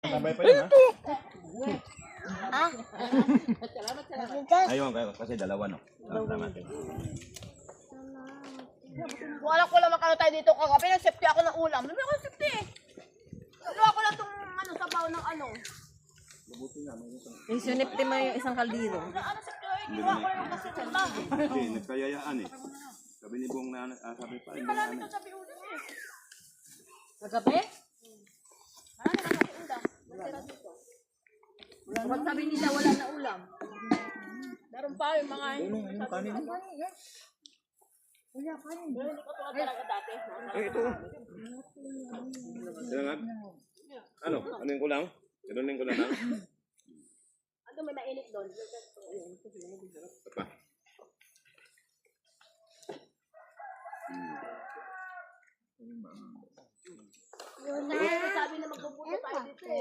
Sabay pa yun, ha? Ayun, kasi dalawa, no? Salamat. Wala ko lang makano tayo dito kagabi. Nag-safety ako ng ulam. Hindi ako safety eh. Naluwa ko lang itong sabaw ng ano. Yung sunipti mo yung isang kaldero. Ano safety ko? Ginawa ko yung kasi sila. Hindi, nagkayayaan eh. Sabi ni Bong na, sabi pa. Hindi marami ito sabi ulam eh. Kagabi? Marami na sabi ulam. Natira dito. Pag sabi nila wala na ulam. Meron pa yung mga hindi ko tulad talaga dati. Ito. Kailangan? Ano? Ano yung kulang? Ganun yung kulang lang? Ano may mainit doon? Pa. Sabi na magpupunta tayo dito eh.